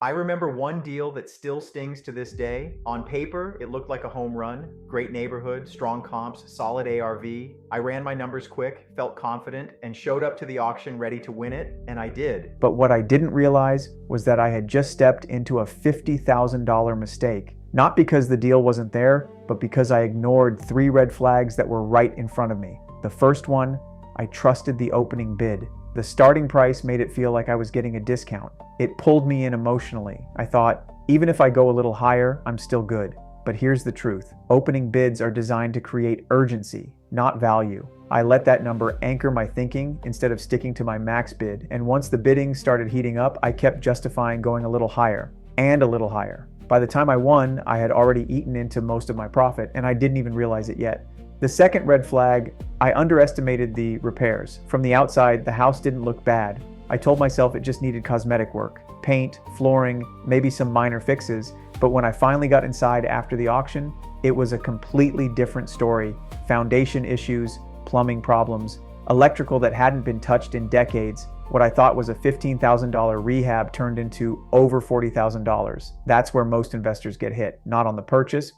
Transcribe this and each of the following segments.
I remember one deal that still stings to this day. On paper, it looked like a home run. Great neighborhood, strong comps, solid ARV. I ran my numbers quick, felt confident, and showed up to the auction ready to win it, and I did. But what I didn't realize was that I had just stepped into a $50,000 mistake. Not because the deal wasn't there, but because I ignored three red flags that were right in front of me. The first one, I trusted the opening bid. The starting price made it feel like I was getting a discount. It pulled me in emotionally. I thought, even if I go a little higher, I'm still good. But here's the truth. Opening bids are designed to create urgency, not value. I let that number anchor my thinking instead of sticking to my max bid, and once the bidding started heating up, I kept justifying going a little higher, and a little higher. By the time I won, I had already eaten into most of my profit, and I didn't even realize it yet. The second red flag, I underestimated the repairs. From the outside, the house didn't look bad. I told myself it just needed cosmetic work, paint, flooring, maybe some minor fixes, but when I finally got inside after the auction, it was a completely different story. Foundation issues, plumbing problems, electrical that hadn't been touched in decades. What I thought was a $15,000 rehab turned into over $40,000. That's where most investors get hit, not on the purchase,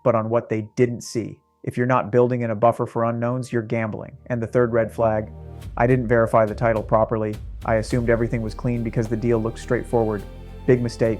but on what they didn't see. If you're not building in a buffer for unknowns, you're gambling. And the third red flag, I didn't verify the title properly. I assumed everything was clean because the deal looked straightforward. Big mistake.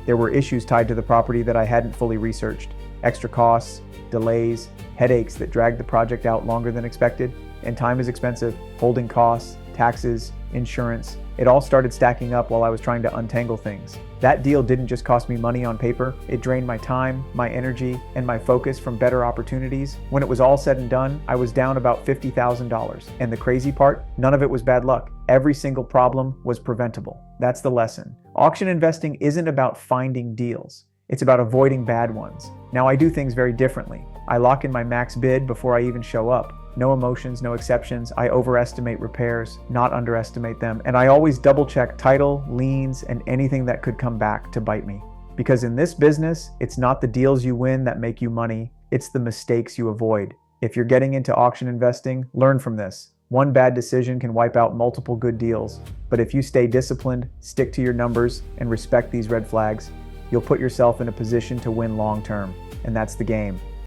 There were issues tied to the property that I hadn't fully researched. Extra costs, delays, headaches that dragged the project out longer than expected. And time is expensive. Holding costs, taxes, insurance. It all started stacking up while I was trying to untangle things. That deal didn't just cost me money on paper, it drained my time, my energy, and my focus from better opportunities. When it was all said and done, I was down about $50,000. And the crazy part, none of it was bad luck. Every single problem was preventable. That's the lesson. Auction investing isn't about finding deals. It's about avoiding bad ones. Now I do things very differently. I lock in my max bid before I even show up. No emotions, no exceptions. I overestimate repairs, not underestimate them. And I always double check title, liens, and anything that could come back to bite me. Because in this business, it's not the deals you win that make you money, it's the mistakes you avoid. If you're getting into auction investing, learn from this. One bad decision can wipe out multiple good deals. But if you stay disciplined, stick to your numbers, and respect these red flags, you'll put yourself in a position to win long term. And that's the game.